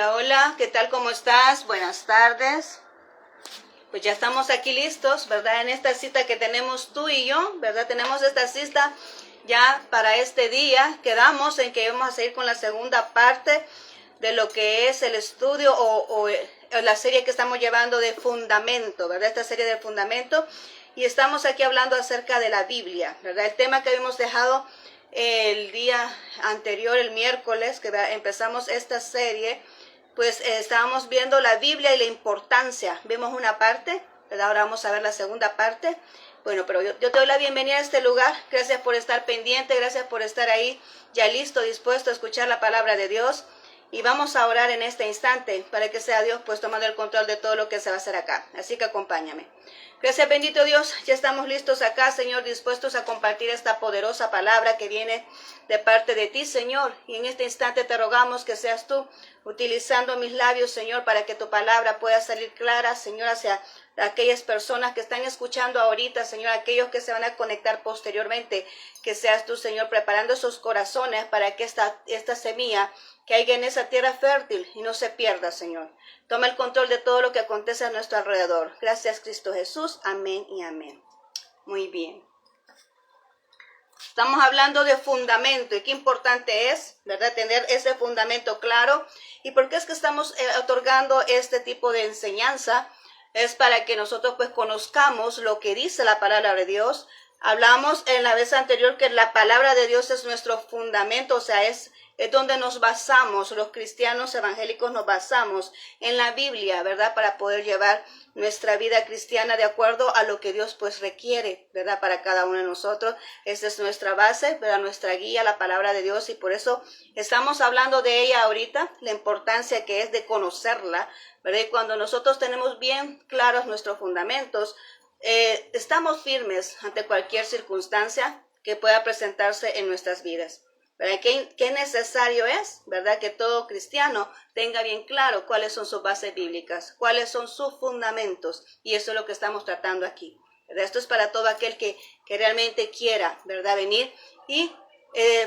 Hola, hola, ¿qué tal? ¿Cómo estás? Buenas tardes. Pues ya estamos aquí listos, ¿verdad? En esta cita que tenemos tú y yo, ¿verdad? Tenemos esta cita ya para este día. Quedamos en que vamos a seguir con la segunda parte de lo que es el estudio o la serie que estamos llevando de Fundamento, ¿verdad? Esta serie de Fundamento. Y estamos aquí hablando acerca de la Biblia, ¿verdad? El tema que habíamos dejado el día anterior, el miércoles, que empezamos esta serie, pues estábamos viendo la Biblia y la importancia. Vimos una parte, ¿verdad? Ahora vamos a ver la segunda parte. Bueno, pero yo te doy la bienvenida a este lugar. Gracias por estar pendiente, gracias por estar ahí ya listo, dispuesto a escuchar la palabra de Dios. Y vamos a orar en este instante para que sea Dios pues tomando el control de todo lo que se va a hacer acá. Así que acompáñame. Gracias, bendito Dios. Ya estamos listos acá, Señor, dispuestos a compartir esta poderosa palabra que viene de parte de ti, Señor. Y en este instante te rogamos que seas tú utilizando mis labios, Señor, para que tu palabra pueda salir clara, Señor, hacia aquellas personas que están escuchando ahorita, Señor, aquellos que se van a conectar posteriormente, que seas tú, Señor, preparando esos corazones para que esta semilla caiga en esa tierra fértil y no se pierda, Señor. Toma el control de todo lo que acontece a nuestro alrededor. Gracias, Cristo Jesús. Amén y amén. Muy bien. Estamos hablando de fundamento y qué importante es, ¿verdad? Tener ese fundamento claro. ¿Y por qué es que estamos otorgando este tipo de enseñanza? Es para que nosotros pues conozcamos lo que dice la palabra de Dios. Hablamos en la vez anterior que la palabra de Dios es nuestro fundamento, o sea, es donde nos basamos, los cristianos evangélicos nos basamos en la Biblia, ¿verdad? Para poder llevar nuestra vida cristiana de acuerdo a lo que Dios pues requiere, ¿verdad? Para cada uno de nosotros. Esa es nuestra base, ¿verdad? Nuestra guía, la palabra de Dios, y por eso estamos hablando de ella ahorita, la importancia que es de conocerla, ¿verdad? Y cuando nosotros tenemos bien claros nuestros fundamentos, estamos firmes ante cualquier circunstancia que pueda presentarse en nuestras vidas. ¿Verdad? ¿Qué necesario es, verdad? Que todo cristiano tenga bien claro cuáles son sus bases bíblicas, cuáles son sus fundamentos, y eso es lo que estamos tratando aquí, ¿verdad? Esto es para todo aquel que realmente quiera, ¿verdad? Venir y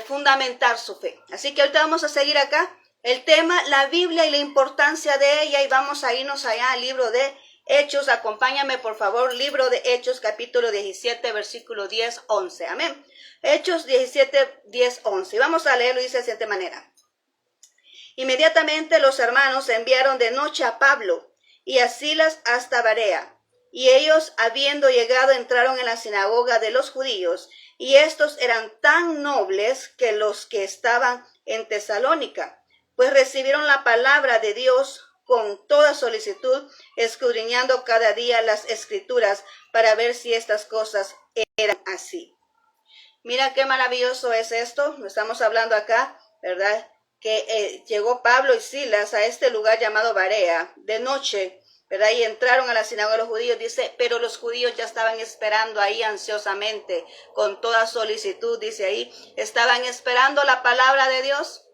fundamentar su fe. Así que ahorita vamos a seguir acá el tema, la Biblia y la importancia de ella, y vamos a irnos allá al libro de Hechos. Acompáñame por favor, libro de Hechos, capítulo 17, versículo 10, 11. Amén. Hechos 17, 10, 11. Y vamos a leerlo, dice de esta manera. Inmediatamente los hermanos enviaron de noche a Pablo y a Silas hasta Berea. Y ellos, habiendo llegado, entraron en la sinagoga de los judíos. Y estos eran tan nobles que los que estaban en Tesalónica, pues recibieron la palabra de Dios con toda solicitud, escudriñando cada día las escrituras para ver si estas cosas eran así. Mira qué maravilloso es esto. Estamos hablando acá, ¿verdad? Que llegó Pablo y Silas a este lugar llamado Berea de noche, ¿verdad? Y entraron a la sinagoga de los judíos, dice, pero los judíos ya estaban esperando ahí ansiosamente, con toda solicitud, dice ahí, estaban esperando la palabra de Dios.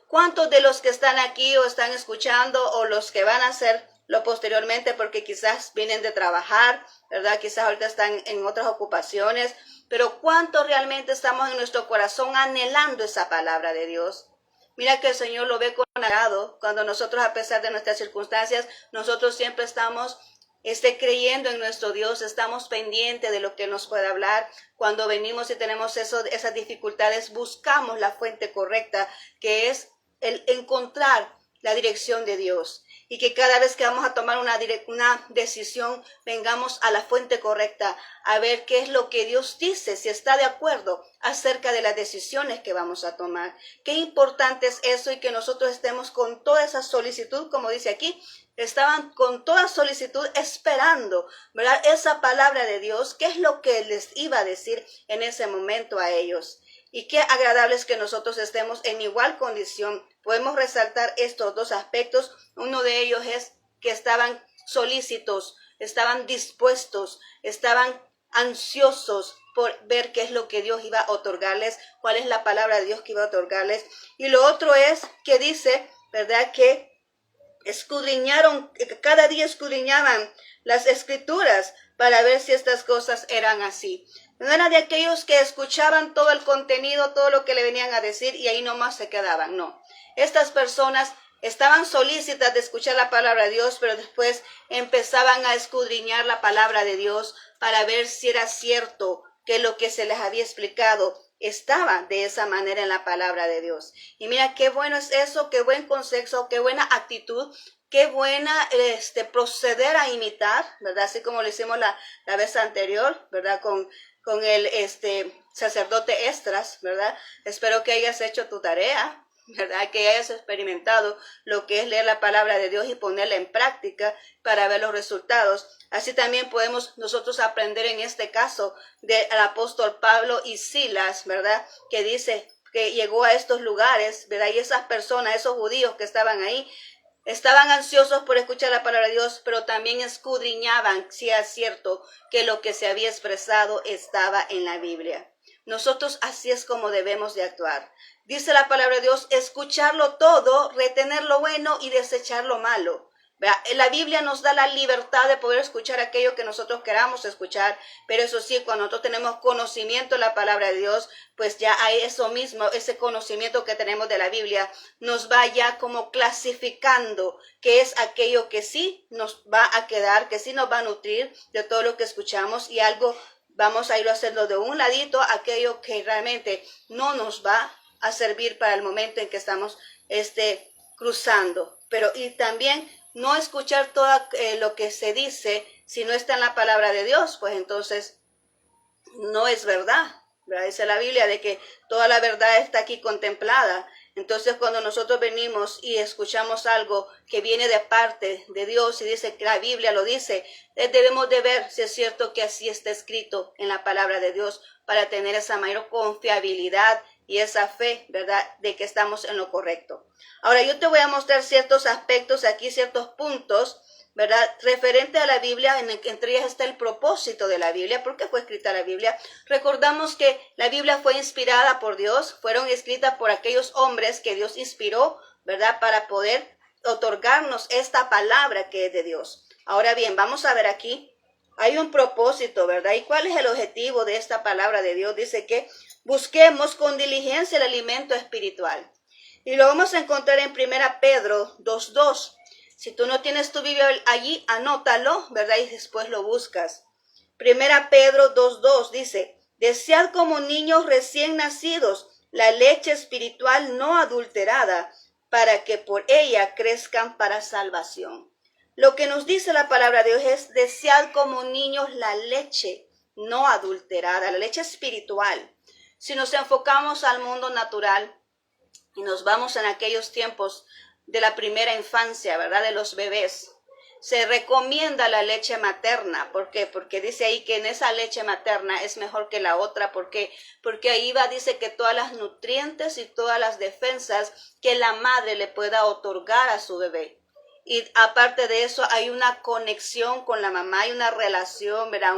¿Cuántos de los que están aquí o están escuchando o los que van a hacerlo posteriormente, porque quizás vienen de trabajar, ¿verdad? Quizás ahorita están en otras ocupaciones, pero ¿cuántos realmente estamos en nuestro corazón anhelando esa palabra de Dios? Mira que el Señor lo ve con agrado cuando nosotros, a pesar de nuestras circunstancias, nosotros siempre estamos creyendo en nuestro Dios, estamos pendientes de lo que nos puede hablar. Cuando venimos y tenemos esas dificultades, buscamos la fuente correcta, que es el encontrar la dirección de Dios, y que cada vez que vamos a tomar una decisión, vengamos a la fuente correcta, a ver qué es lo que Dios dice, si está de acuerdo acerca de las decisiones que vamos a tomar. Qué importante es eso, y que nosotros estemos con toda esa solicitud, como dice aquí, estaban con toda solicitud esperando, ¿verdad? Esa palabra de Dios, qué es lo que les iba a decir en ese momento a ellos. Y qué agradable es que nosotros estemos en igual condición. Podemos resaltar estos dos aspectos. Uno de ellos es que estaban solícitos, estaban dispuestos, estaban ansiosos por ver qué es lo que Dios iba a otorgarles, cuál es la palabra de Dios que iba a otorgarles. Y lo otro es que dice, ¿verdad?, que escudriñaron, cada día escudriñaban las escrituras para ver si estas cosas eran así. No era de aquellos que escuchaban todo el contenido, todo lo que le venían a decir y ahí nomás se quedaban, no. Estas personas estaban solícitas de escuchar la palabra de Dios, pero después empezaban a escudriñar la palabra de Dios para ver si era cierto que lo que se les había explicado estaba de esa manera en la palabra de Dios. Y mira qué bueno es eso, qué buen consejo, qué buena actitud, qué buena proceder a imitar, ¿verdad? Así como lo hicimos la vez anterior, ¿verdad? Con el sacerdote Esdras, ¿verdad? Espero que hayas hecho tu tarea, ¿verdad? Que hayas experimentado lo que es leer la palabra de Dios y ponerla en práctica para ver los resultados. Así también podemos nosotros aprender en este caso del apóstol Pablo y Silas, ¿verdad? Que dice que llegó a estos lugares, ¿verdad? Y esas personas, esos judíos que estaban ahí, estaban ansiosos por escuchar la palabra de Dios, pero también escudriñaban si es cierto que lo que se había expresado estaba en la Biblia. Nosotros así es como debemos de actuar. Dice la palabra de Dios, escucharlo todo, retener lo bueno y desechar lo malo. La Biblia nos da la libertad de poder escuchar aquello que nosotros queramos escuchar, pero eso sí, cuando nosotros tenemos conocimiento de la palabra de Dios, pues ya hay eso mismo, ese conocimiento que tenemos de la Biblia, nos va ya como clasificando qué es aquello que sí nos va a quedar, que sí nos va a nutrir de todo lo que escuchamos y algo vamos a ir a hacerlo de un ladito, aquello que realmente no nos va a servir para el momento en que estamos cruzando. Pero y también no escuchar todo lo que se dice, si no está en la palabra de Dios, pues entonces no es verdad. ¿Verdad? Dice la Biblia de que toda la verdad está aquí contemplada. Entonces cuando nosotros venimos y escuchamos algo que viene de parte de Dios y dice que la Biblia lo dice, debemos de ver si es cierto que así está escrito en la palabra de Dios para tener esa mayor confiabilidad y esa fe, ¿verdad?, de que estamos en lo correcto. Ahora yo te voy a mostrar ciertos aspectos aquí, ciertos puntos, ¿verdad?, referente a la Biblia, entre ellas está el propósito de la Biblia. ¿Por qué fue escrita la Biblia? Recordamos que la Biblia fue inspirada por Dios, fueron escritas por aquellos hombres que Dios inspiró, ¿verdad?, para poder otorgarnos esta palabra que es de Dios. Ahora bien, vamos a ver aquí, hay un propósito, ¿verdad? ¿Y cuál es el objetivo de esta palabra de Dios? Dice que busquemos con diligencia el alimento espiritual. Y lo vamos a encontrar en 1 Pedro 2:2. Si tú no tienes tu Biblia allí, anótalo, ¿verdad? Y después lo buscas. 1 Pedro 2:2 dice, desead como niños recién nacidos la leche espiritual no adulterada, para que por ella crezcan para salvación. Lo que nos dice la palabra de Dios es, desead como niños la leche no adulterada, la leche espiritual. Si nos enfocamos al mundo natural y nos vamos en aquellos tiempos de la primera infancia, ¿verdad?, de los bebés, se recomienda la leche materna. ¿Por qué? Porque dice ahí que en esa leche materna es mejor que la otra. ¿Por qué? Porque ahí dice que todas las nutrientes y todas las defensas que la madre le pueda otorgar a su bebé. Y aparte de eso hay una conexión con la mamá, hay una relación, ¿verdad?,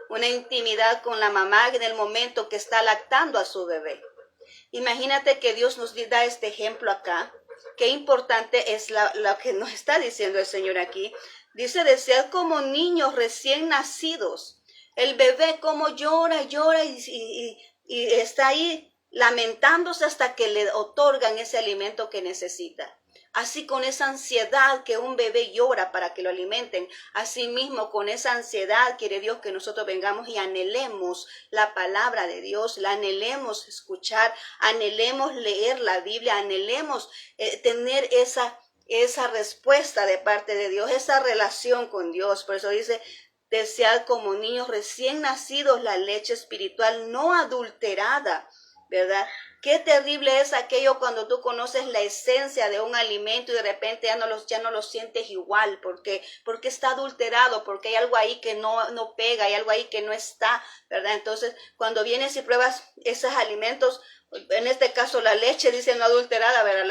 una intimidad con la mamá en el momento que está lactando a su bebé. Imagínate que Dios nos da este ejemplo acá. Qué importante es lo que nos está diciendo el Señor aquí. Dice, desead como niños recién nacidos. El bebé como llora y está ahí lamentándose hasta que le otorgan ese alimento que necesita. Así con esa ansiedad que un bebé llora para que lo alimenten, así mismo con esa ansiedad quiere Dios que nosotros vengamos y anhelemos la palabra de Dios, la anhelemos escuchar, anhelemos leer la Biblia, anhelemos tener esa respuesta de parte de Dios, esa relación con Dios. Por eso dice, desead como niños recién nacidos la leche espiritual no adulterada, ¿verdad? Qué terrible es aquello cuando tú conoces la esencia de un alimento y de repente ya no lo sientes igual, porque está adulterado, porque hay algo ahí que no pega, hay algo ahí que no está, ¿verdad? Entonces, cuando vienes y pruebas esos alimentos, en este caso la leche, dice no adulterada, ¿verdad?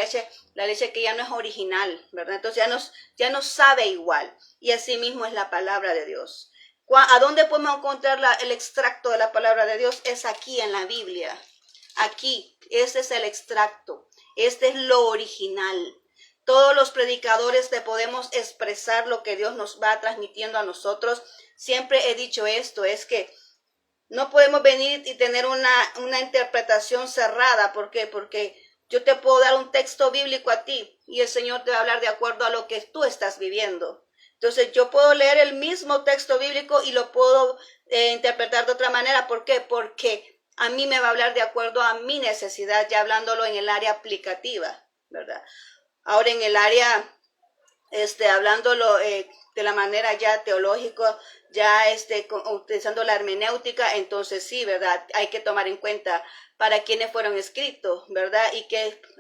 La leche que ya no es original, ¿verdad? Entonces ya no sabe igual. Y así mismo es la palabra de Dios. ¿A dónde podemos encontrar el extracto de la palabra de Dios? Es aquí en la Biblia. Aquí, este es el extracto, este es lo original. Todos los predicadores te podemos expresar lo que Dios nos va transmitiendo a nosotros. Siempre he dicho esto, es que no podemos venir y tener una interpretación cerrada. ¿Por qué? Porque Yo te puedo dar un texto bíblico a ti y el Señor te va a hablar de acuerdo a lo que tú estás viviendo. Entonces yo puedo leer el mismo texto bíblico y lo puedo interpretar de otra manera. ¿Por qué? Porque a mí me va a hablar de acuerdo a mi necesidad, ya hablándolo en el área aplicativa, ¿verdad? Ahora en el área, hablándolo de la manera ya teológica, ya utilizando la hermenéutica, entonces sí, ¿verdad? Hay que tomar en cuenta para quiénes fueron escritos, ¿verdad? Y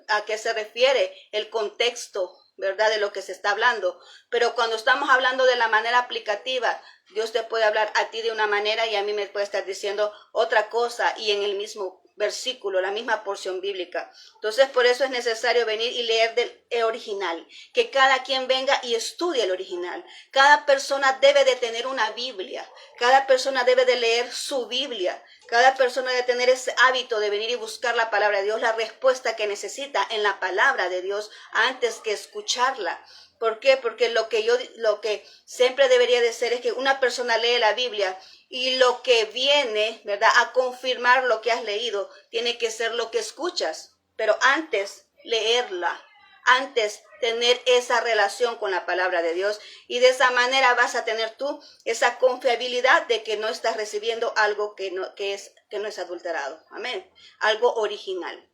a qué se refiere el contexto, ¿verdad? De lo que se está hablando. Pero cuando estamos hablando de la manera aplicativa, Dios te puede hablar a ti de una manera y a mí me puede estar diciendo otra cosa y en el mismo versículo, la misma porción bíblica. Entonces, por eso es necesario venir y leer del original, que cada quien venga y estudie el original. Cada persona debe de tener una Biblia, cada persona debe de leer su Biblia, cada persona debe tener ese hábito de venir y buscar la palabra de Dios, la respuesta que necesita en la palabra de Dios antes que escucharla. ¿Por qué? Porque lo que siempre debería de ser es que una persona lee la Biblia y lo que viene, ¿verdad?, a confirmar lo que has leído, tiene que ser lo que escuchas. Pero antes leerla, antes tener esa relación con la palabra de Dios. Y de esa manera vas a tener tú esa confiabilidad de que no estás recibiendo algo que no es adulterado. Amén. Algo original.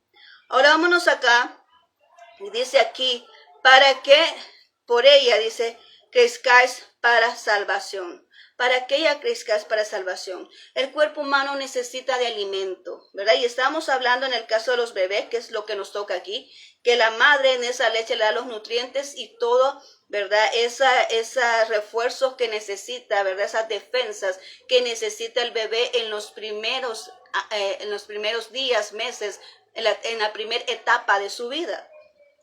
Ahora vámonos acá. Dice aquí, para que por ella, dice, crezcáis para salvación. Para que ella crezcáis para salvación. El cuerpo humano necesita de alimento, ¿verdad? Y estamos hablando en el caso de los bebés, que es lo que nos toca aquí, que la madre en esa leche le da los nutrientes y todo, ¿verdad? Esos refuerzos que necesita, ¿verdad? Esas defensas que necesita el bebé en los primeros días, meses, en la primera etapa de su vida.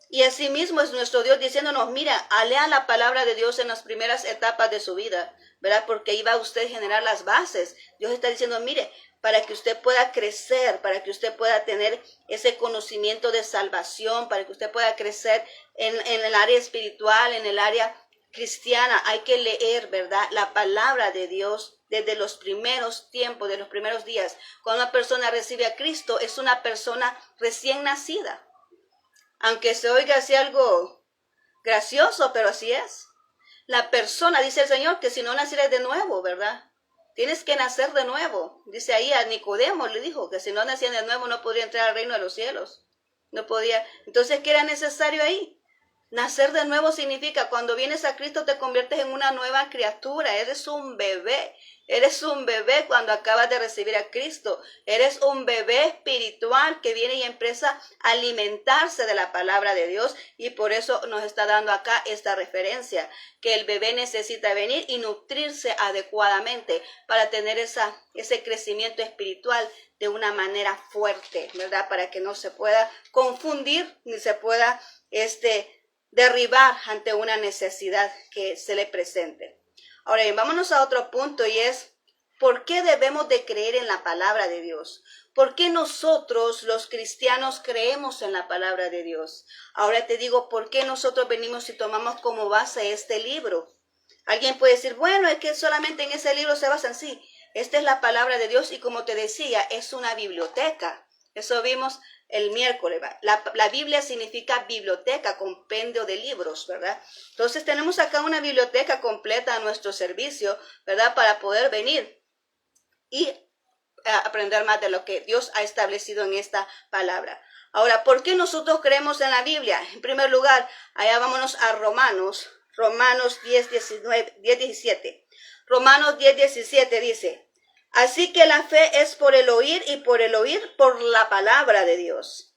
Y asimismo es nuestro Dios diciéndonos, mira, lean la palabra de Dios en las primeras etapas de su vida, ¿verdad? Porque ahí va usted a generar las bases. Dios está diciendo, mire, para que usted pueda crecer, para que usted pueda tener ese conocimiento de salvación, para que usted pueda crecer en el área espiritual, en el área cristiana, hay que leer, ¿verdad?, la palabra de Dios desde los primeros tiempos, de los primeros días. Cuando una persona recibe a Cristo, es una persona recién nacida. Aunque se oiga así algo gracioso, pero así es. La persona, dice el Señor, que si no nacieres de nuevo, ¿verdad? Tienes que nacer de nuevo. Dice ahí a Nicodemo, le dijo que si no nacía de nuevo no podría entrar al reino de los cielos. No podía. Entonces, ¿qué era necesario ahí? Nacer de nuevo significa cuando vienes a Cristo te conviertes en una nueva criatura. Eres un bebé. Eres un bebé cuando acabas de recibir a Cristo. Eres un bebé espiritual que viene y empieza a alimentarse de la palabra de Dios. Y por eso nos está dando acá esta referencia, que el bebé necesita venir y nutrirse adecuadamente para tener ese crecimiento espiritual de una manera fuerte, ¿verdad? Para que no se pueda confundir ni se pueda derribar ante una necesidad que se le presente. Ahora bien, vámonos a otro punto y es, ¿por qué debemos de creer en la palabra de Dios? ¿Por qué nosotros los cristianos creemos en la palabra de Dios? Ahora te digo, ¿por qué nosotros venimos y tomamos como base este libro? Alguien puede decir, bueno, es que solamente en ese libro se basan. Sí, esta es la palabra de Dios y como te decía, es una biblioteca. Eso vimos el miércoles. La Biblia significa biblioteca, compendio de libros, ¿verdad? Entonces tenemos acá una biblioteca completa a nuestro servicio, ¿verdad? Para poder venir y aprender más de lo que Dios ha establecido en esta palabra. Ahora, ¿por qué nosotros creemos en la Biblia? En primer lugar, allá vámonos a Romanos 10:17. Romanos 10:17 dice, así que la fe es por el oír y por el oír por la palabra de Dios.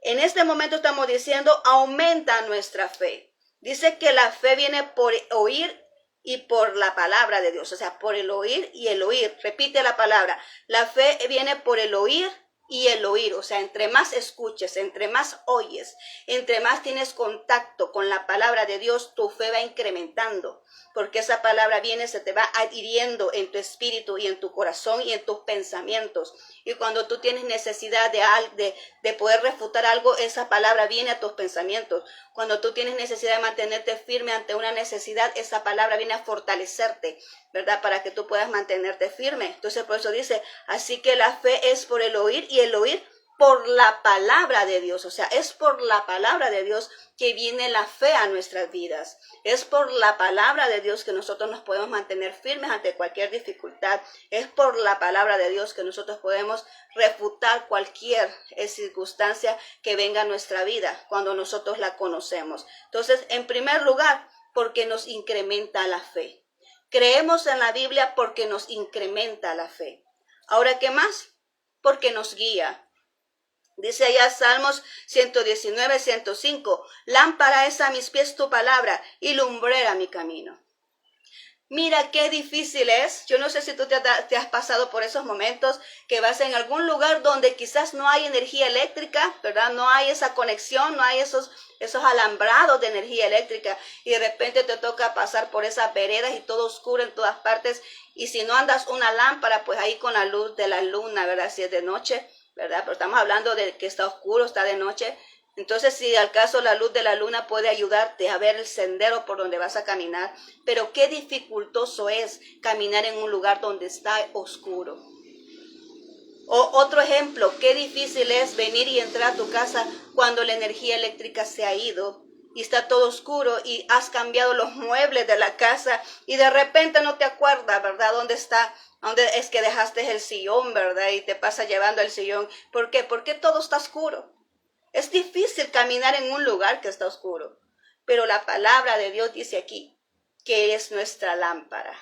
En este momento estamos diciendo, aumenta nuestra fe. Dice que la fe viene por oír y por la palabra de Dios. O sea, por el oír y el oír. Repite la palabra. La fe viene por el oír y el oír. O sea, entre más escuches, entre más oyes, entre más tienes contacto con la palabra de Dios, tu fe va incrementando. Porque esa palabra viene, se te va adhiriendo en tu espíritu y en tu corazón y en tus pensamientos. Y cuando tú tienes necesidad de poder refutar algo, esa palabra viene a tus pensamientos. Cuando tú tienes necesidad de mantenerte firme ante una necesidad, esa palabra viene a fortalecerte, ¿verdad? Para que tú puedas mantenerte firme. Entonces por eso dice, así que la fe es por el oír y el oír por la palabra de Dios. O sea, es por la palabra de Dios que viene la fe a nuestras vidas. Es por la palabra de Dios que nosotros nos podemos mantener firmes ante cualquier dificultad. Es por la palabra de Dios que nosotros podemos refutar cualquier circunstancia que venga a nuestra vida cuando nosotros la conocemos. Entonces, en primer lugar, porque nos incrementa la fe. Creemos en la Biblia porque nos incrementa la fe. Ahora, ¿qué más? Porque nos guía. Dice allá Salmos 119, 105, lámpara es a mis pies tu palabra y lumbrera mi camino. Mira qué difícil es. Yo no sé si tú te has pasado por esos momentos que vas en algún lugar donde quizás no hay energía eléctrica, ¿verdad? No hay esa conexión, no hay esos alambrados de energía eléctrica y de repente te toca pasar por esas veredas y todo oscuro en todas partes. Y si no andas una lámpara, pues ahí con la luz de la luna, ¿verdad? Si es de noche, ¿verdad? Pero estamos hablando de que está oscuro, está de noche. Entonces, si al caso la luz de la luna puede ayudarte a ver el sendero por donde vas a caminar, pero qué dificultoso es caminar en un lugar donde está oscuro. O otro ejemplo, qué difícil es venir y entrar a tu casa cuando la energía eléctrica se ha ido y está todo oscuro y has cambiado los muebles de la casa y de repente no te acuerdas, ¿verdad? ¿Dónde es que dejaste el sillón, ¿verdad? Y te pasa llevando el sillón. ¿Por qué? Porque todo está oscuro. Es difícil caminar en un lugar que está oscuro, pero la palabra de Dios dice aquí que es nuestra lámpara.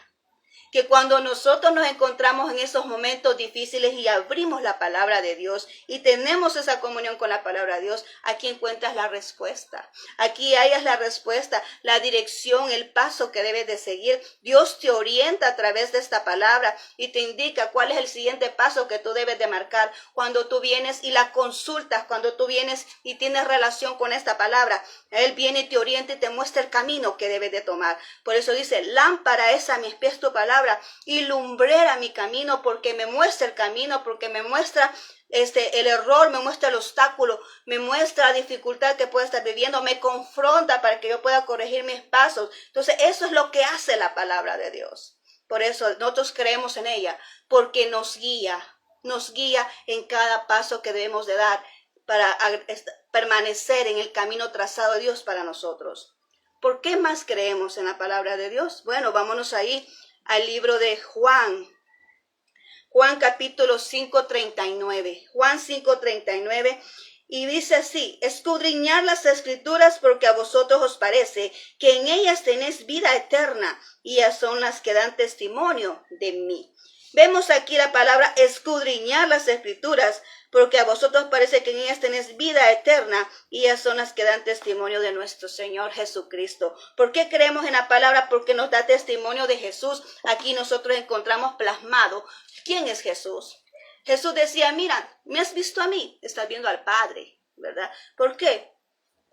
Que cuando nosotros nos encontramos en esos momentos difíciles y abrimos la palabra de Dios y tenemos esa comunión con la palabra de Dios, aquí encuentras la respuesta. Aquí hayas la respuesta, la dirección, el paso que debes de seguir. Dios te orienta a través de esta palabra y te indica cuál es el siguiente paso que tú debes de marcar cuando tú vienes y la consultas, cuando tú vienes y tienes relación con esta palabra. Él viene y te orienta y te muestra el camino que debes de tomar. Por eso dice, lámpara es a mis pies tu palabra y lumbrera mi camino, porque me muestra el camino, porque me muestra el error, me muestra el obstáculo, me muestra la dificultad que puedo estar viviendo, me confronta para que yo pueda corregir mis pasos. Entonces eso es lo que hace la palabra de Dios. Por eso nosotros creemos en ella, porque nos guía en cada paso que debemos de dar para permanecer en el camino trazado de Dios para nosotros. ¿Por qué más creemos en la palabra de Dios? Bueno, vámonos ahí al libro de Juan capítulo 5:39. Juan 5:39. Y dice así, escudriñad las escrituras porque a vosotros os parece que en ellas tenéis vida eterna y ellas son las que dan testimonio de mí. Vemos aquí la palabra escudriñar las escrituras, porque a vosotros parece que en ellas tenéis vida eterna y ellas son las que dan testimonio de nuestro Señor Jesucristo. ¿Por qué creemos en la palabra? Porque nos da testimonio de Jesús. Aquí nosotros encontramos plasmado quién es Jesús. Jesús decía, mira, me has visto a mí, estás viendo al Padre, ¿verdad? ¿Por qué?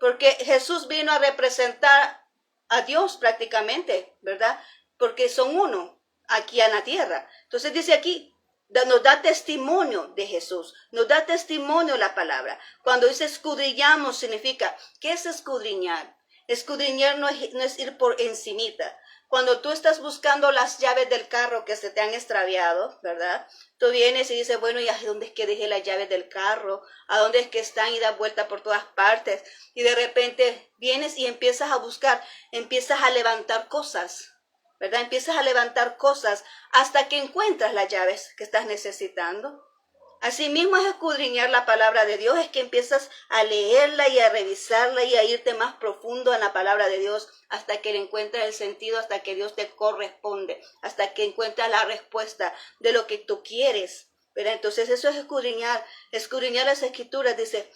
Porque Jesús vino a representar a Dios prácticamente, ¿verdad? Porque son uno aquí en la tierra. Entonces dice aquí, nos da testimonio de Jesús, nos da testimonio la palabra. Cuando dice escudriñamos, significa, ¿qué es escudriñar? Escudriñar no es ir por encimita. Cuando tú estás buscando las llaves del carro que se te han extraviado, ¿verdad? Tú vienes y dices, bueno, ¿y a dónde es que dejé las llaves del carro? ¿A dónde es que están? Y das vuelta por todas partes. Y de repente vienes y empiezas a buscar, empiezas a levantar cosas, ¿verdad? Empiezas a levantar cosas hasta que encuentras las llaves que estás necesitando. Asimismo es escudriñar la palabra de Dios, es que empiezas a leerla y a revisarla y a irte más profundo en la palabra de Dios hasta que le encuentres el sentido, hasta que Dios te corresponde, hasta que encuentras la respuesta de lo que tú quieres, ¿verdad? Entonces eso es escudriñar las escrituras, dice,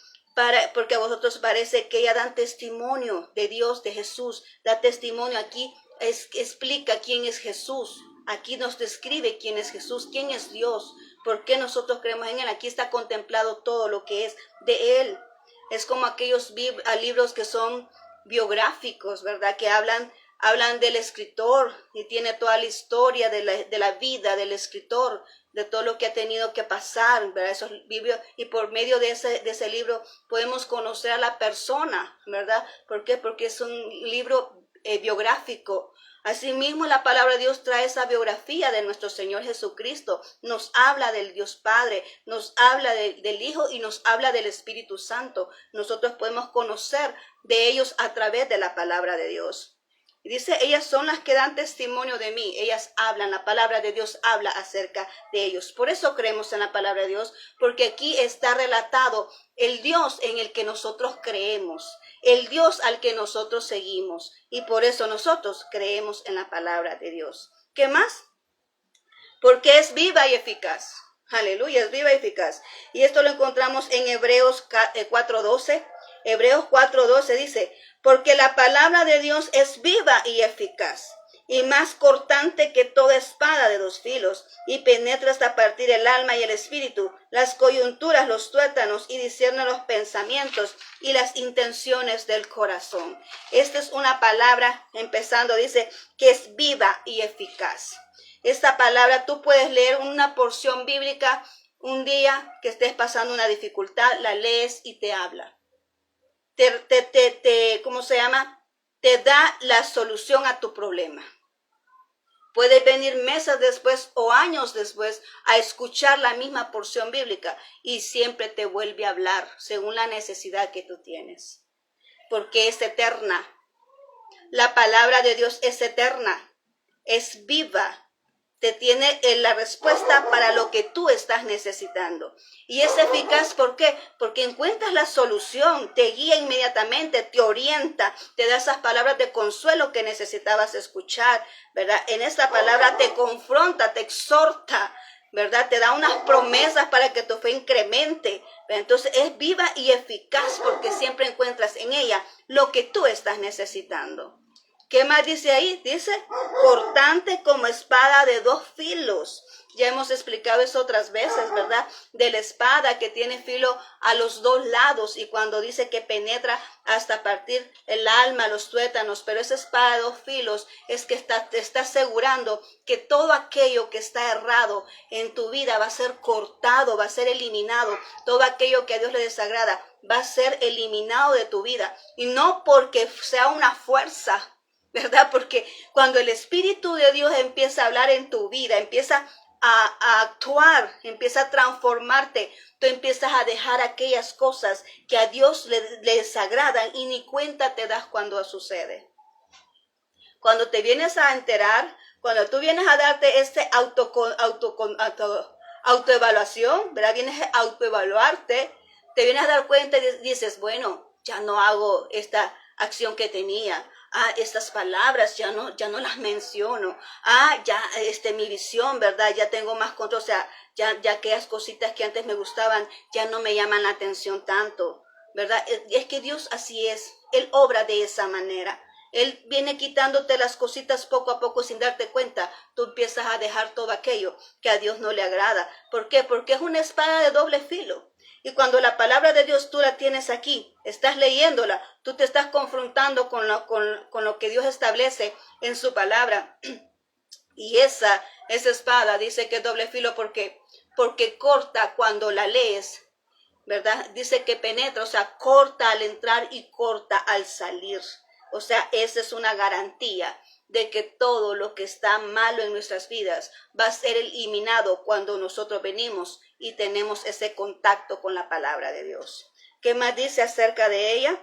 porque a vosotros parece que ella dan testimonio de Dios, de Jesús, da testimonio aquí, explica quién es Jesús, aquí nos describe quién es Jesús, quién es Dios, por qué nosotros creemos en Él. Aquí está contemplado todo lo que es de Él. Es como aquellos libros que son biográficos, ¿verdad? Que hablan del escritor y tiene toda la historia de la vida del escritor, de todo lo que ha tenido que pasar, ¿verdad? Esos libros, y por medio de ese libro podemos conocer a la persona, ¿verdad? ¿Por qué? Porque es un libro biográfico. Asimismo, la palabra de Dios trae esa biografía de nuestro Señor Jesucristo. Nos habla del Dios Padre, nos habla del Hijo y nos habla del Espíritu Santo. Nosotros podemos conocer de ellos a través de la palabra de Dios. Y dice, ellas son las que dan testimonio de mí. Ellas hablan, la palabra de Dios habla acerca de ellos. Por eso creemos en la palabra de Dios, porque aquí está relatado el Dios en el que nosotros creemos, el Dios al que nosotros seguimos. Y por eso nosotros creemos en la palabra de Dios. ¿Qué más? Porque es viva y eficaz. Aleluya, es viva y eficaz. Y esto lo encontramos en Hebreos 4:12. Hebreos 4:12 dice, porque la palabra de Dios es viva y eficaz, y más cortante que toda espada de dos filos, y penetra hasta partir el alma y el espíritu, las coyunturas, los tuétanos, y discierne los pensamientos y las intenciones del corazón. Esta es una palabra, empezando, dice, que es viva y eficaz. Esta palabra, tú puedes leer una porción bíblica un día que estés pasando una dificultad, la lees y te habla. ¿Cómo se llama? Te da la solución a tu problema. Puedes venir meses después o años después a escuchar la misma porción bíblica y siempre te vuelve a hablar según la necesidad que tú tienes. Porque es eterna. La palabra de Dios es eterna, es viva. Te tiene la respuesta para lo que tú estás necesitando. Y es eficaz, ¿por qué? Porque encuentras la solución, te guía inmediatamente, te orienta, te da esas palabras de consuelo que necesitabas escuchar, ¿verdad? En esta palabra te confronta, te exhorta, ¿verdad? Te da unas promesas para que tu fe incremente. Entonces es viva y eficaz porque siempre encuentras en ella lo que tú estás necesitando. ¿Qué más dice ahí? Dice, cortante como espada de dos filos. Ya hemos explicado eso otras veces, ¿verdad? De la espada que tiene filo a los dos lados y cuando dice que penetra hasta partir el alma, los tuétanos, pero esa espada de dos filos es que te está asegurando que todo aquello que está errado en tu vida va a ser cortado, va a ser eliminado. Todo aquello que a Dios le desagrada va a ser eliminado de tu vida. Y no porque sea una fuerza, ¿verdad? Porque cuando el Espíritu de Dios empieza a hablar en tu vida, empieza a actuar, empieza a transformarte, tú empiezas a dejar aquellas cosas que a Dios le desagradan y ni cuenta te das cuando sucede. Cuando te vienes a enterar, cuando tú vienes a darte este autoevaluación, ¿verdad? Vienes a autoevaluarte, te vienes a dar cuenta y dices, bueno, ya no hago esta acción que tenía. Estas palabras ya no las menciono. Ya mi visión, ¿verdad? Ya tengo más control, o sea, ya aquellas cositas que antes me gustaban ya no me llaman la atención tanto, ¿verdad? Es que Dios así es, Él obra de esa manera. Él viene quitándote las cositas poco a poco sin darte cuenta. Tú empiezas a dejar todo aquello que a Dios no le agrada. ¿Por qué? Porque es una espada de doble filo. Y cuando la palabra de Dios tú la tienes aquí, estás leyéndola, tú te estás confrontando con lo que Dios establece en su palabra. Y esa espada dice que es doble filo porque corta cuando la lees, ¿verdad? Dice que penetra, o sea, corta al entrar y corta al salir. O sea, esa es una garantía de que todo lo que está malo en nuestras vidas va a ser eliminado cuando nosotros venimos y tenemos ese contacto con la palabra de Dios. ¿Qué más dice acerca de ella?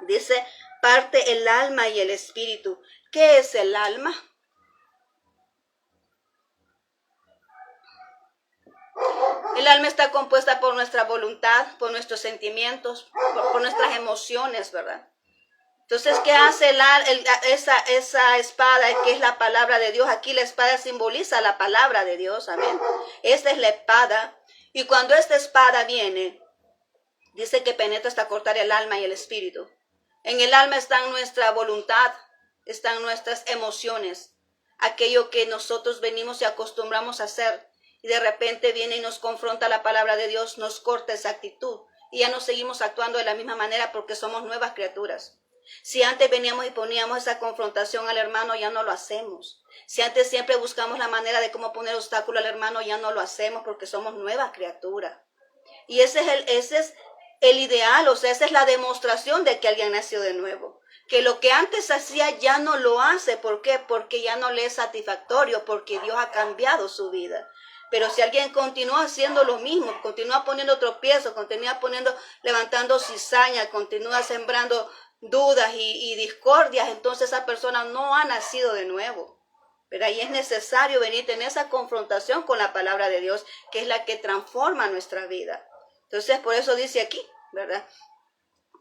Dice, parte el alma y el espíritu. ¿Qué es el alma? El alma está compuesta por nuestra voluntad, por nuestros sentimientos, por nuestras emociones, ¿verdad? Entonces, ¿qué hace esa espada que es la palabra de Dios? Aquí la espada simboliza la palabra de Dios, amén. Esta es la espada. Y cuando esta espada viene, dice que penetra hasta cortar el alma y el espíritu. En el alma está nuestra voluntad, están nuestras emociones, aquello que nosotros venimos y acostumbramos a hacer. Y de repente viene y nos confronta la palabra de Dios, nos corta esa actitud. Y ya no seguimos actuando de la misma manera porque somos nuevas criaturas. Si antes veníamos y poníamos esa confrontación al hermano, ya no lo hacemos. Si antes siempre buscamos la manera de cómo poner obstáculo al hermano, ya no lo hacemos porque somos nueva criatura. Y ese es el ideal, o sea, esa es la demostración de que alguien nació de nuevo. Que lo que antes hacía ya no lo hace. ¿Por qué? Porque ya no le es satisfactorio, porque Dios ha cambiado su vida. Pero si alguien continúa haciendo lo mismo, continúa poniendo tropiezos, continúa levantando cizaña, continúa sembrando dudas y discordias, entonces esa persona no ha nacido de nuevo. Pero ahí es necesario venir en esa confrontación con la palabra de Dios, que es la que transforma nuestra vida. Entonces, por eso dice aquí, ¿verdad?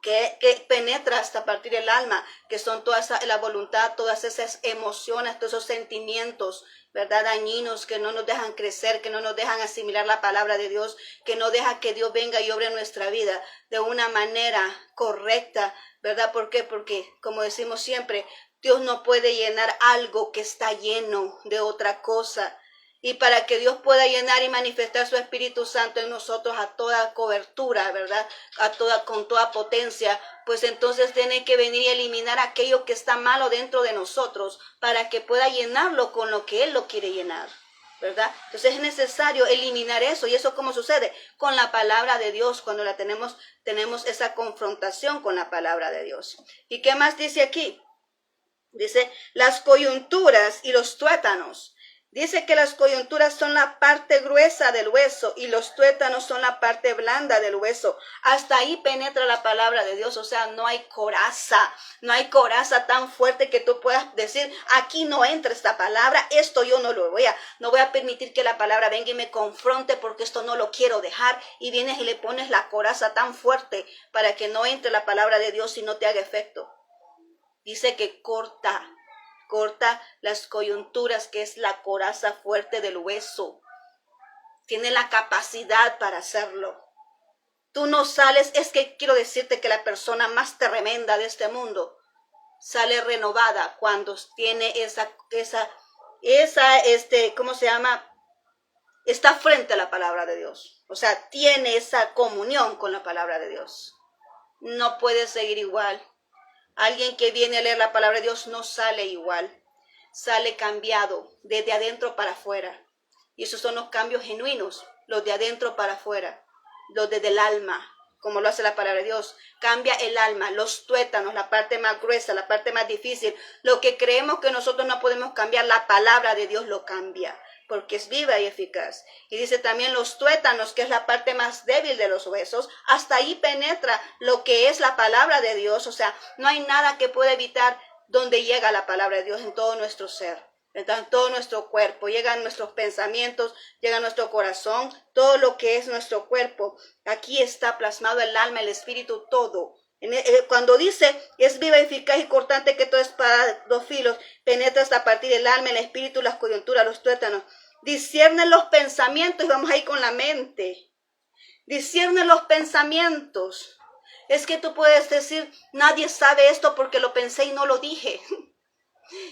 Que penetra hasta partir el alma, que son toda la voluntad, todas esas emociones, todos esos sentimientos, ¿verdad? Dañinos que no nos dejan crecer, que no nos dejan asimilar la palabra de Dios, que no deja que Dios venga y obre en nuestra vida de una manera correcta, ¿verdad? ¿Por qué? Porque, como decimos siempre, Dios no puede llenar algo que está lleno de otra cosa. Y para que Dios pueda llenar y manifestar su Espíritu Santo en nosotros a toda cobertura, ¿verdad? Con toda potencia, pues entonces tiene que venir y eliminar aquello que está malo dentro de nosotros para que pueda llenarlo con lo que Él lo quiere llenar, ¿verdad? Entonces es necesario eliminar eso. ¿Y eso cómo sucede? Con la palabra de Dios, cuando la tenemos esa confrontación con la palabra de Dios. ¿Y qué más dice aquí? Dice, las coyunturas y los tuétanos. Dice que las coyunturas son la parte gruesa del hueso y los tuétanos son la parte blanda del hueso. Hasta ahí penetra la palabra de Dios. O sea, no hay coraza tan fuerte que tú puedas decir, aquí no entra esta palabra, esto yo no voy a permitir que la palabra venga y me confronte porque esto no lo quiero dejar. Y vienes y le pones la coraza tan fuerte para que no entre la palabra de Dios y no te haga efecto. Dice que corta las coyunturas, que es la coraza fuerte del hueso. Tiene la capacidad para hacerlo. Tú no sales, es que quiero decirte que la persona más tremenda de este mundo sale renovada cuando tiene ¿cómo se llama? Está frente a la palabra de Dios. O sea, tiene esa comunión con la palabra de Dios. No puede seguir igual. Alguien que viene a leer la palabra de Dios no sale igual. Sale cambiado desde adentro para afuera. Y esos son los cambios genuinos, los de adentro para afuera, los desde el alma, como lo hace la palabra de Dios. Cambia el alma, los tuétanos, la parte más gruesa, la parte más difícil. Lo que creemos que nosotros no podemos cambiar, la palabra de Dios lo cambia, porque es viva y eficaz. Y dice también los tuétanos, que es la parte más débil de los huesos. Hasta ahí penetra lo que es la palabra de Dios. O sea, no hay nada que pueda evitar donde llega la palabra de Dios en todo nuestro ser, en todo nuestro cuerpo. Llegan nuestros pensamientos, llega nuestro corazón, todo lo que es nuestro cuerpo. Aquí está plasmado el alma, el espíritu, todo. Cuando dice, es viva, eficaz y cortante que toda espada de dos filos, penetra hasta partir el alma, el espíritu, las coyunturas, los tuétanos. Discierne los pensamientos, y vamos ahí con la mente. Discierne los pensamientos. Es que tú puedes decir, nadie sabe esto porque lo pensé y no lo dije.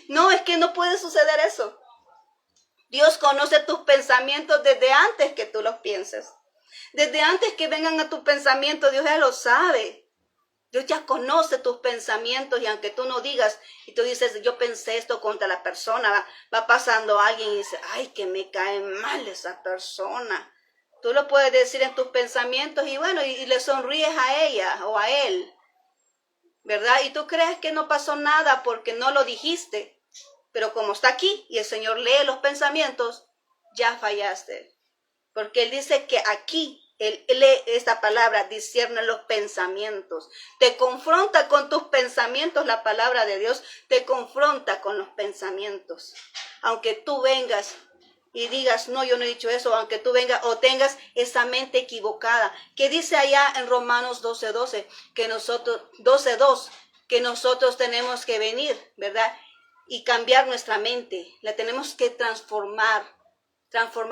No, es que no puede suceder eso. Dios conoce tus pensamientos desde antes que tú los pienses. Desde antes que vengan a tu pensamiento, Dios ya lo sabe. Dios ya conoce tus pensamientos y aunque tú no digas y tú dices, yo pensé esto contra la persona, va pasando alguien y dice, ay, que me cae mal esa persona. Tú lo puedes decir en tus pensamientos y bueno, y le sonríes a ella o a él, ¿verdad? Y tú crees que no pasó nada porque no lo dijiste, pero como está aquí y el Señor lee los pensamientos, ya fallaste. Porque Él dice que aquí, Él lee esta palabra, discierne los pensamientos. Te confronta con tus pensamientos la palabra de Dios, te confronta con los pensamientos. Aunque tú vengas y digas, no, yo no he dicho eso, aunque tú vengas o tengas esa mente equivocada, que dice allá en Romanos 12:2, que nosotros tenemos que venir, ¿verdad? Y cambiar nuestra mente, la tenemos que transformar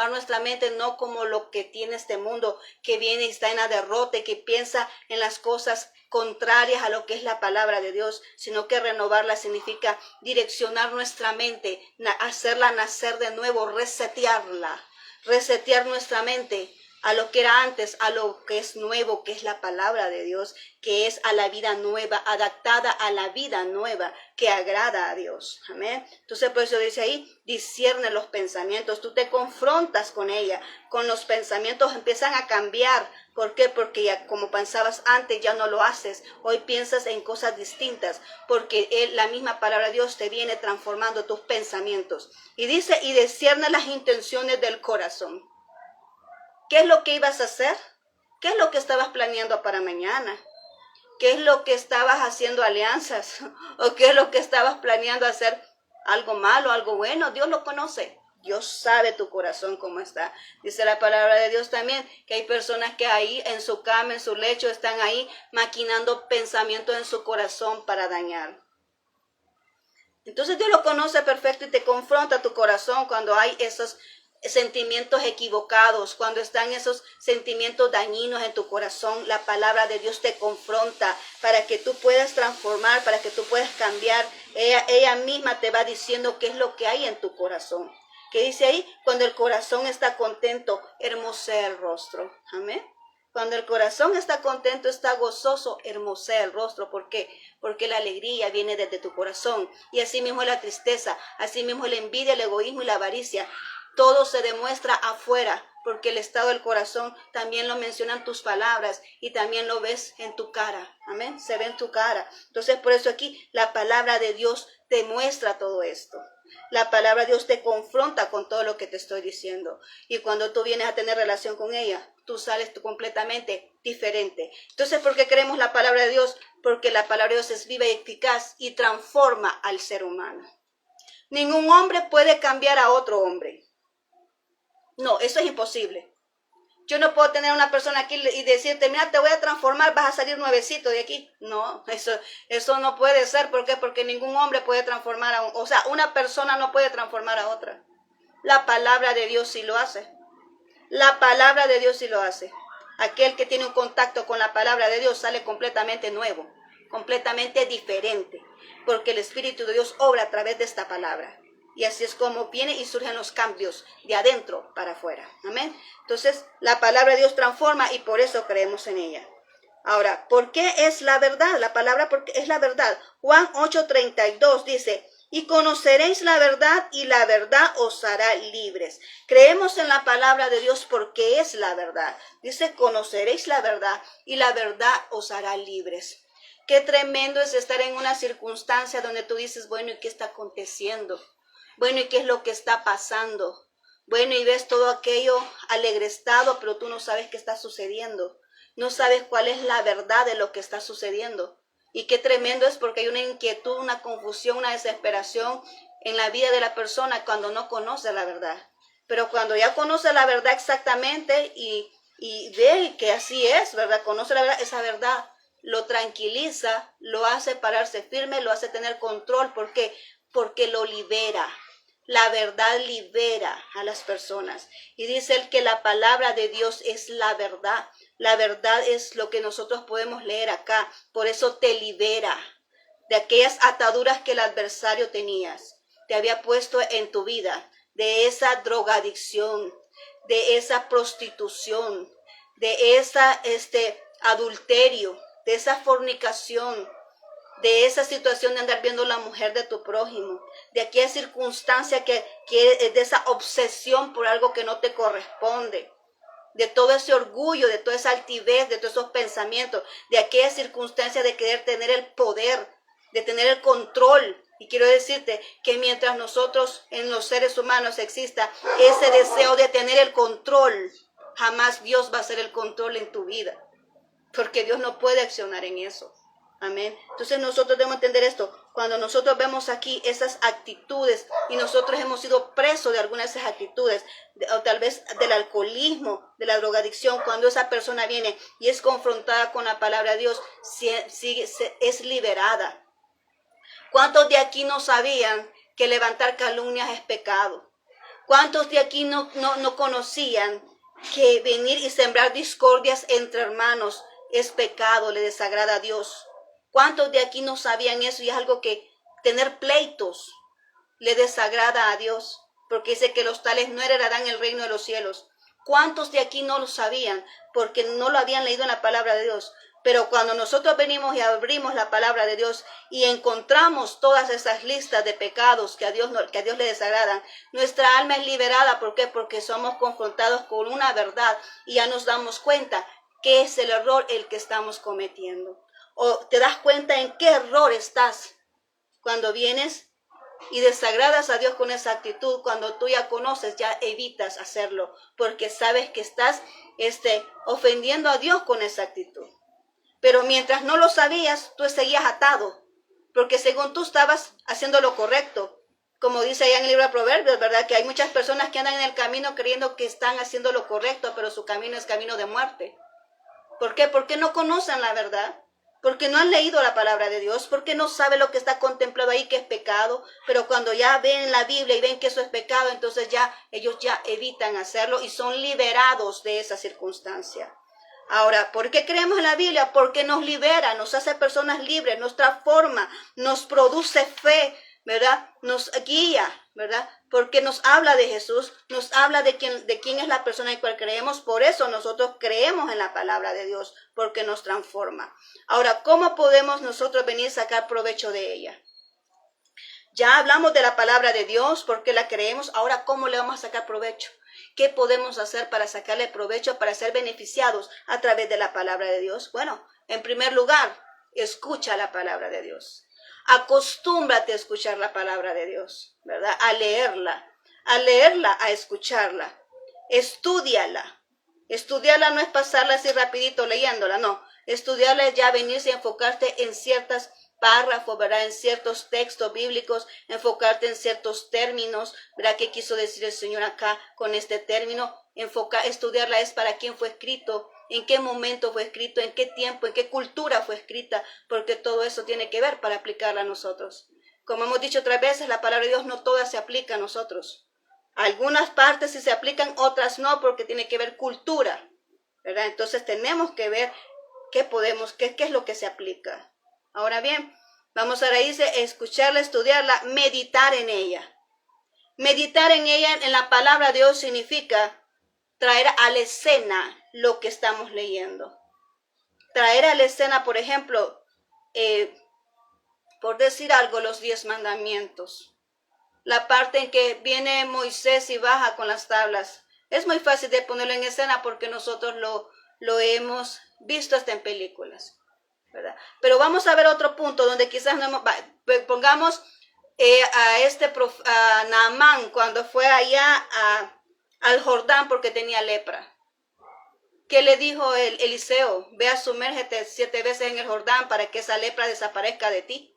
nuestra mente, no como lo que tiene este mundo, que viene y está en la derrota, que piensa en las cosas contrarias a lo que es la palabra de Dios, sino que renovarla significa direccionar nuestra mente, hacerla nacer de nuevo, resetear nuestra mente a lo que era antes, a lo que es nuevo, que es la palabra de Dios, que es a la vida nueva, adaptada a la vida nueva, que agrada a Dios. Amén. Entonces por eso dice ahí, discierne los pensamientos, tú te confrontas con ella, con los pensamientos empiezan a cambiar. ¿Por qué? Porque ya como pensabas antes ya no lo haces, hoy piensas en cosas distintas, porque la misma palabra de Dios te viene transformando tus pensamientos. Y dice, y discierne las intenciones del corazón. ¿Qué es lo que ibas a hacer? ¿Qué es lo que estabas planeando para mañana? ¿Qué es lo que estabas haciendo alianzas? ¿O qué es lo que estabas planeando hacer? ¿Algo malo, algo bueno? Dios lo conoce. Dios sabe tu corazón cómo está. Dice la palabra de Dios también que hay personas que ahí en su cama, en su lecho, están ahí maquinando pensamientos en su corazón para dañar. Entonces Dios lo conoce perfecto y te confronta tu corazón cuando hay esos sentimientos equivocados, cuando están esos sentimientos dañinos en tu corazón. La palabra de Dios te confronta para que tú puedas transformar, para que tú puedas cambiar. Ella misma te va diciendo qué es lo que hay en tu corazón. ¿Qué dice ahí? Cuando el corazón está contento, hermosea el rostro. Amén. Cuando el corazón está contento, está gozoso, hermosea el rostro. ¿Por qué? Porque la alegría viene desde tu corazón. Y así mismo la tristeza, así mismo la envidia, el egoísmo y la avaricia. Todo se demuestra afuera, porque el estado del corazón también lo mencionan tus palabras y también lo ves en tu cara. Amén, se ve en tu cara. Entonces por eso aquí la palabra de Dios te muestra todo esto. La palabra de Dios te confronta con todo lo que te estoy diciendo. Y cuando tú vienes a tener relación con ella, tú sales completamente diferente. Entonces, ¿por qué queremos la palabra de Dios? Porque la palabra de Dios es viva y eficaz y transforma al ser humano. Ningún hombre puede cambiar a otro hombre. No, eso es imposible. Yo no puedo tener una persona aquí y decirte, mira, te voy a transformar, vas a salir nuevecito de aquí. No, eso no puede ser. ¿Por qué? Porque ningún hombre puede transformar una persona no puede transformar a otra. La palabra de Dios sí lo hace. La palabra de Dios sí lo hace. Aquel que tiene un contacto con la palabra de Dios sale completamente nuevo, completamente diferente, porque el Espíritu de Dios obra a través de esta palabra. Y así es como viene y surgen los cambios de adentro para afuera. Amén. Entonces, la palabra de Dios transforma y por eso creemos en ella. Ahora, ¿por qué es la verdad? La palabra porque es la verdad. Juan 8:32 dice, y conoceréis la verdad y la verdad os hará libres. Creemos en la palabra de Dios porque es la verdad. Dice, conoceréis la verdad y la verdad os hará libres. Qué tremendo es estar en una circunstancia donde tú dices, bueno, ¿y qué está aconteciendo? Bueno, ¿y qué es lo que está pasando? Bueno, y ves todo aquello alegrestado, pero tú no sabes qué está sucediendo. No sabes cuál es la verdad de lo que está sucediendo. Y qué tremendo es porque hay una inquietud, una confusión, una desesperación en la vida de la persona cuando no conoce la verdad. Pero cuando ya conoce la verdad exactamente y ve que así es, ¿verdad? Conoce la verdad, esa verdad lo tranquiliza, lo hace pararse firme, lo hace tener control. ¿Por qué? Porque lo libera. La verdad libera a las personas. Y dice él que la palabra de Dios es la verdad. La verdad es lo que nosotros podemos leer acá. Por eso te libera de aquellas ataduras que el adversario tenías. Te había puesto en tu vida. De esa drogadicción, de esa prostitución, de esa adulterio, de esa fornicación, de esa situación de andar viendo la mujer de tu prójimo, de aquella circunstancia que de esa obsesión por algo que no te corresponde, de todo ese orgullo, de toda esa altivez, de todos esos pensamientos, de aquella circunstancia de querer tener el poder, de tener el control. Y quiero decirte que mientras nosotros en los seres humanos exista ese deseo de tener el control, jamás Dios va a hacer el control en tu vida, porque Dios no puede accionar en eso. Amén. Entonces nosotros debemos entender esto. Cuando nosotros vemos aquí esas actitudes y nosotros hemos sido presos de algunas de esas actitudes, o tal vez del alcoholismo, de la drogadicción, cuando esa persona viene y es confrontada con la palabra de Dios, es liberada. ¿Cuántos de aquí no sabían que levantar calumnias es pecado? ¿Cuántos de aquí no conocían que venir y sembrar discordias entre hermanos es pecado, le desagrada a Dios? ¿Cuántos de aquí no sabían eso? Y es algo que tener pleitos le desagrada a Dios, porque dice que los tales no heredarán el reino de los cielos. ¿Cuántos de aquí no lo sabían? Porque no lo habían leído en la palabra de Dios. Pero cuando nosotros venimos y abrimos la palabra de Dios y encontramos todas esas listas de pecados que a Dios le desagradan, nuestra alma es liberada. ¿Por qué? Porque somos confrontados con una verdad y ya nos damos cuenta que es el error el que estamos cometiendo. O te das cuenta en qué error estás cuando vienes y desagradas a Dios con esa actitud. Cuando tú ya conoces, ya evitas hacerlo, porque sabes que estás ofendiendo a Dios con esa actitud. Pero mientras no lo sabías, tú seguías atado, porque según tú estabas haciendo lo correcto. Como dice allá en el libro de Proverbios, ¿verdad? Que hay muchas personas que andan en el camino creyendo que están haciendo lo correcto, pero su camino es camino de muerte. ¿Por qué? Porque no conocen la verdad. Porque no han leído la palabra de Dios, porque no saben lo que está contemplado ahí que es pecado, pero cuando ya ven la Biblia y ven que eso es pecado, entonces ya ellos ya evitan hacerlo y son liberados de esa circunstancia. Ahora, ¿por qué creemos en la Biblia? Porque nos libera, nos hace personas libres, nos transforma, nos produce fe, ¿verdad? Nos guía, ¿verdad? Porque nos habla de Jesús, nos habla de quién es la persona en cual creemos. Por eso nosotros creemos en la palabra de Dios, porque nos transforma. Ahora, ¿cómo podemos nosotros venir a sacar provecho de ella? Ya hablamos de la palabra de Dios, porque la creemos. Ahora, ¿cómo le vamos a sacar provecho? ¿Qué podemos hacer para sacarle provecho, para ser beneficiados a través de la palabra de Dios? Bueno, en primer lugar, escucha la palabra de Dios. Acostúmbrate a escuchar la palabra de Dios, ¿verdad? A leerla, a escucharla. Estúdiala. Estudiarla no es pasarla así rapidito leyéndola, no. Estudiarla es ya venirse a enfocarte en ciertas párrafos, ¿verdad? En ciertos textos bíblicos, enfocarte en ciertos términos, ¿verdad? ¿Qué quiso decir el Señor acá con este término? Estudiarla es para quién fue escrito, en qué momento fue escrito, en qué tiempo, en qué cultura fue escrita, porque todo eso tiene que ver para aplicarla a nosotros. Como hemos dicho otras veces, la palabra de Dios no toda se aplica a nosotros. Algunas partes sí se aplican, otras no, porque tiene que ver cultura, ¿verdad? Entonces tenemos que ver qué es lo que se aplica. Ahora bien, vamos a escucharla, estudiarla, meditar en ella. Meditar en ella, en la palabra de Dios, significa traer a la escena lo que estamos leyendo. Traer a la escena, por ejemplo, por decir algo, los 10 mandamientos. La parte en que viene Moisés y baja con las tablas. Es muy fácil de ponerlo en escena porque nosotros lo hemos visto hasta en películas, ¿verdad? Pero vamos a ver otro punto donde quizás no hemos, pongamos a Naamán cuando fue allá al Jordán porque tenía lepra. ¿Qué le dijo Eliseo? Ve a sumérgete 7 veces en el Jordán para que esa lepra desaparezca de ti,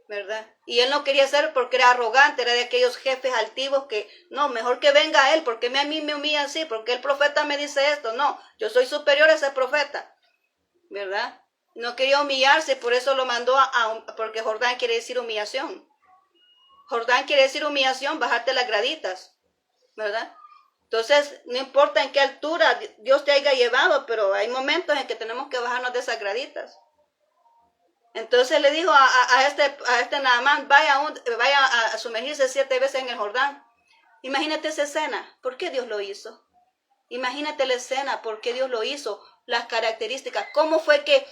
¿verdad? Y él no quería hacer porque era arrogante, era de aquellos jefes altivos que, no, mejor que venga él, porque a mí me humillan así, porque el profeta me dice esto, no, yo soy superior a ese profeta, ¿verdad? No quería humillarse, por eso lo mandó porque Jordán quiere decir humillación. Jordán quiere decir humillación, bajarte las graditas, ¿verdad? Entonces, no importa en qué altura Dios te haya llevado, pero hay momentos en que tenemos que bajarnos de esas graditas. Entonces le dijo a este Naamán, vaya a sumergirse 7 veces en el Jordán. Imagínate esa escena, ¿por qué Dios lo hizo? Imagínate la escena, ¿por qué Dios lo hizo? Las características, ¿cómo fue que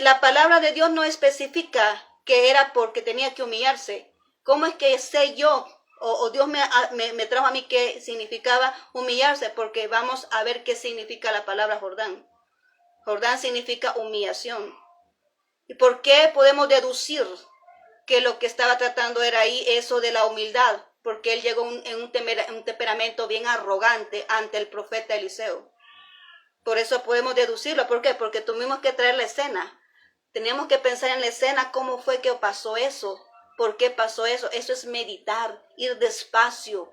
la palabra de Dios no especifica que era porque tenía que humillarse? ¿Cómo es que sé yo, o Dios me trajo a mí qué significaba humillarse? Porque vamos a ver qué significa la palabra Jordán. Jordán significa humillación. ¿Y por qué podemos deducir que lo que estaba tratando era ahí eso de la humildad? Porque él llegó en un temperamento bien arrogante ante el profeta Eliseo. Por eso podemos deducirlo. ¿Por qué? Porque tuvimos que traer la escena. Teníamos que pensar en la escena, cómo fue que pasó eso, por qué pasó eso. Eso es meditar, ir despacio,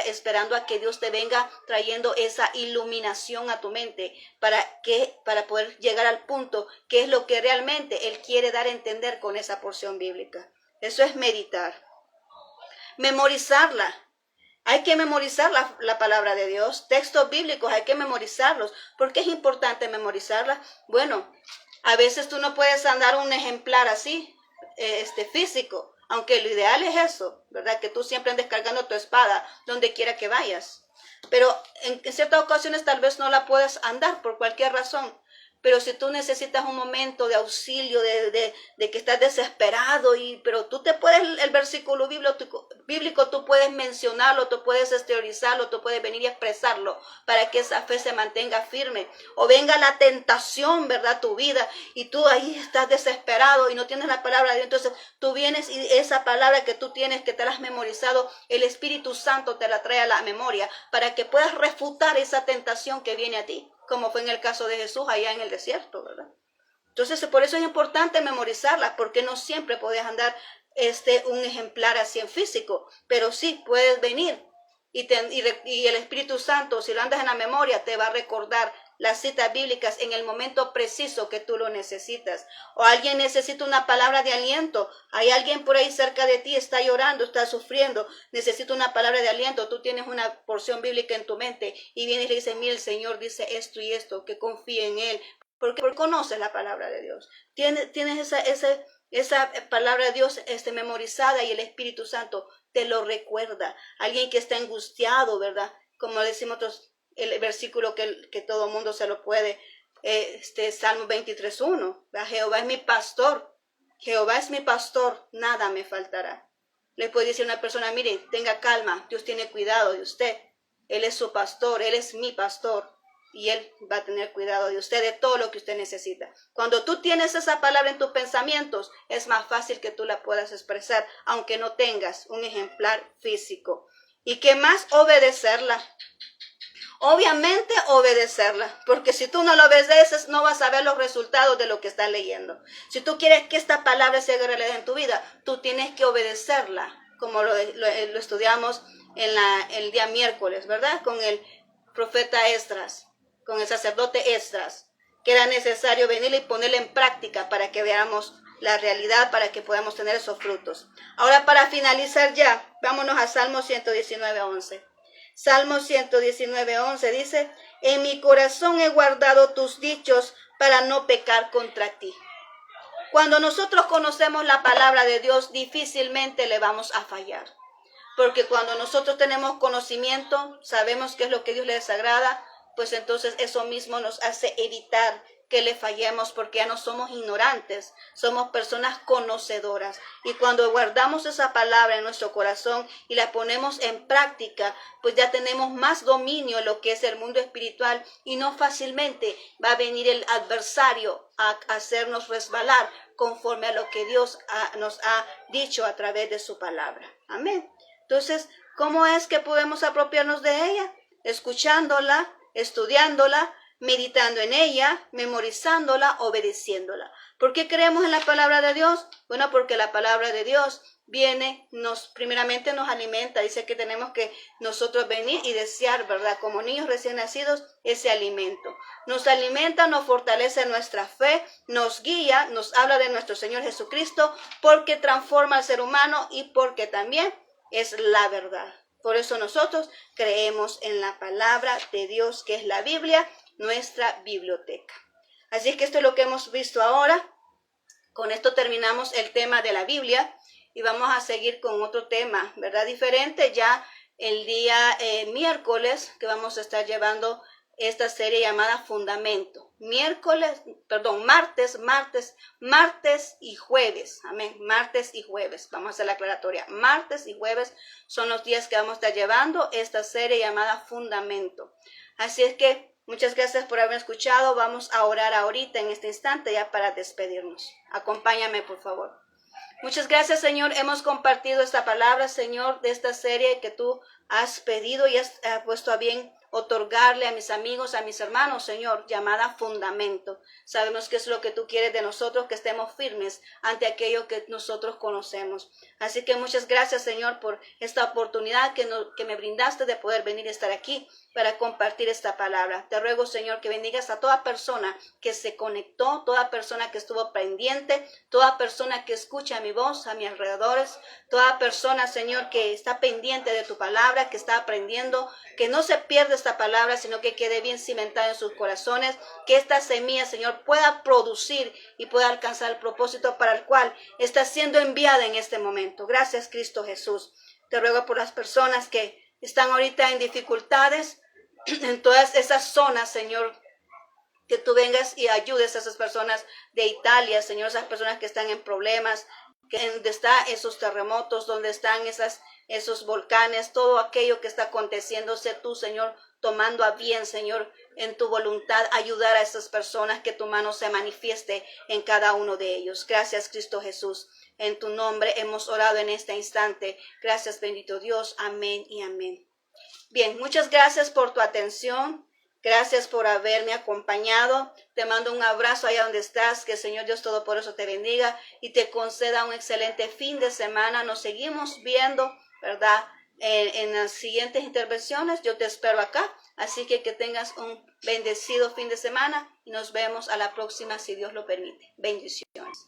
esperando a que Dios te venga trayendo esa iluminación a tu mente, para poder llegar al punto que es lo que realmente Él quiere dar a entender con esa porción bíblica. Eso es meditar. Memorizarla. Hay que memorizar la palabra de Dios. Textos bíblicos hay que memorizarlos. ¿Por qué es importante memorizarla? Bueno, a veces tú no puedes andar un ejemplar así, físico, Aunque lo ideal es eso, ¿verdad? Que tú siempre andes cargando tu espada donde quiera que vayas. Pero en ciertas ocasiones tal vez no la puedes andar por cualquier razón. Pero si tú necesitas un momento de auxilio, de que estás desesperado, pero tú te puedes, el versículo bíblico, tú puedes mencionarlo, tú puedes exteriorizarlo, tú puedes venir y expresarlo para que esa fe se mantenga firme. O venga la tentación, ¿verdad? A tu vida y tú ahí estás desesperado y no tienes la palabra de Dios. Entonces tú vienes y esa palabra que tú tienes, que te la has memorizado, el Espíritu Santo te la trae a la memoria para que puedas refutar esa tentación que viene a ti, como fue en el caso de Jesús allá en el desierto, ¿verdad? Entonces, por eso es importante memorizarla, porque no siempre puedes andar un ejemplar así en físico, pero sí puedes venir y el Espíritu Santo, si lo andas en la memoria, te va a recordar las citas bíblicas en el momento preciso que tú lo necesitas. O alguien necesita una palabra de aliento. Hay alguien por ahí cerca de ti, está llorando, está sufriendo, necesita una palabra de aliento. Tú tienes una porción bíblica en tu mente y vienes y le dices, mira, el Señor dice esto y esto, que confíe en Él. Porque conoces la palabra de Dios. Tienes esa palabra de Dios memorizada y el Espíritu Santo te lo recuerda. Alguien que está angustiado, ¿verdad? Como decimos nosotros, el versículo que todo mundo se lo puede, Salmo 23:1. Jehová es mi pastor, Jehová es mi pastor, nada me faltará. Le puede decir a una persona, mire, tenga calma, Dios tiene cuidado de usted. Él es su pastor, Él es mi pastor. Y Él va a tener cuidado de usted, de todo lo que usted necesita. Cuando tú tienes esa palabra en tus pensamientos, es más fácil que tú la puedas expresar, aunque no tengas un ejemplar físico. ¿Y qué más? Obedecerla. Obviamente obedecerla, porque si tú no lo obedeces, no vas a ver los resultados de lo que estás leyendo. Si tú quieres que esta palabra se haga realidad en tu vida, tú tienes que obedecerla, como lo estudiamos el día miércoles, ¿verdad? Con el profeta Esdras, con el sacerdote Esdras, que era necesario venir y ponerla en práctica para que veamos la realidad, para que podamos tener esos frutos. Ahora, para finalizar ya, vámonos a Salmo 119:11. Salmo 119:11 dice, en mi corazón he guardado tus dichos para no pecar contra ti. Cuando nosotros conocemos la palabra de Dios, difícilmente le vamos a fallar. Porque cuando nosotros tenemos conocimiento, sabemos qué es lo que a Dios le desagrada, pues entonces eso mismo nos hace evitar que le fallemos, porque ya no somos ignorantes, somos personas conocedoras. Y cuando guardamos esa palabra en nuestro corazón y la ponemos en práctica, pues ya tenemos más dominio en lo que es el mundo espiritual y no fácilmente va a venir el adversario a hacernos resbalar conforme a lo que Dios nos ha dicho a través de su palabra. Amén. Entonces, ¿cómo es que podemos apropiarnos de ella? Escuchándola, estudiándola, meditando en ella, memorizándola, obedeciéndola. ¿Por qué creemos en la palabra de Dios? Bueno, porque la palabra de Dios viene, primeramente nos alimenta. Dice que tenemos que nosotros venir y desear, ¿verdad? Como niños recién nacidos, ese alimento. Nos alimenta, nos fortalece nuestra fe, nos guía, nos habla de nuestro Señor Jesucristo, porque transforma al ser humano y porque también es la verdad. Por eso nosotros creemos en la palabra de Dios, que es la Biblia, nuestra biblioteca. Así es que esto es lo que hemos visto ahora. Con esto terminamos el tema de la Biblia y vamos a seguir con otro tema, ¿verdad? Diferente ya el día miércoles, que vamos a estar llevando esta serie llamada Fundamento. Martes y jueves. Amén. Martes y jueves. Vamos a hacer la aclaratoria. Martes y jueves son los días que vamos a estar llevando esta serie llamada Fundamento. Así es que muchas gracias por haberme escuchado. Vamos a orar ahorita en este instante ya para despedirnos. Acompáñame, por favor. Muchas gracias, Señor. Hemos compartido esta palabra, Señor, de esta serie que tú has pedido y has puesto a bien otorgarle a mis amigos, a mis hermanos, Señor, llamada Fundamento. Sabemos que es lo que tú quieres de nosotros, que estemos firmes ante aquello que nosotros conocemos. Así que muchas gracias, Señor, por esta oportunidad que me brindaste de poder venir a estar aquí para compartir esta palabra. Te ruego, Señor, que bendigas a toda persona que se conectó, toda persona que estuvo pendiente, toda persona que escucha mi voz a mis alrededores, toda persona, Señor, que está pendiente de tu palabra, que está aprendiendo, que no se pierda esta esta palabra, sino que quede bien cimentada en sus corazones, que esta semilla, Señor, pueda producir y pueda alcanzar el propósito para el cual está siendo enviada en este momento. Gracias, Cristo Jesús. Te ruego por las personas que están ahorita en dificultades, en todas esas zonas, Señor, que tú vengas y ayudes a esas personas de Italia, Señor, esas personas que están en problemas, que donde están esos terremotos, donde están esos volcanes, todo aquello que está aconteciéndose, tú, Señor, tomando a bien, Señor, en tu voluntad, ayudar a esas personas, que tu mano se manifieste en cada uno de ellos. Gracias, Cristo Jesús. En tu nombre hemos orado en este instante. Gracias, bendito Dios. Amén y amén. Bien, muchas gracias por tu atención. Gracias por haberme acompañado. Te mando un abrazo allá donde estás. Que el Señor Dios Todopoderoso te bendiga y te conceda un excelente fin de semana. Nos seguimos viendo, ¿verdad? En las siguientes intervenciones. Yo te espero acá. Así que tengas un bendecido fin de semana y nos vemos a la próxima si Dios lo permite. Bendiciones.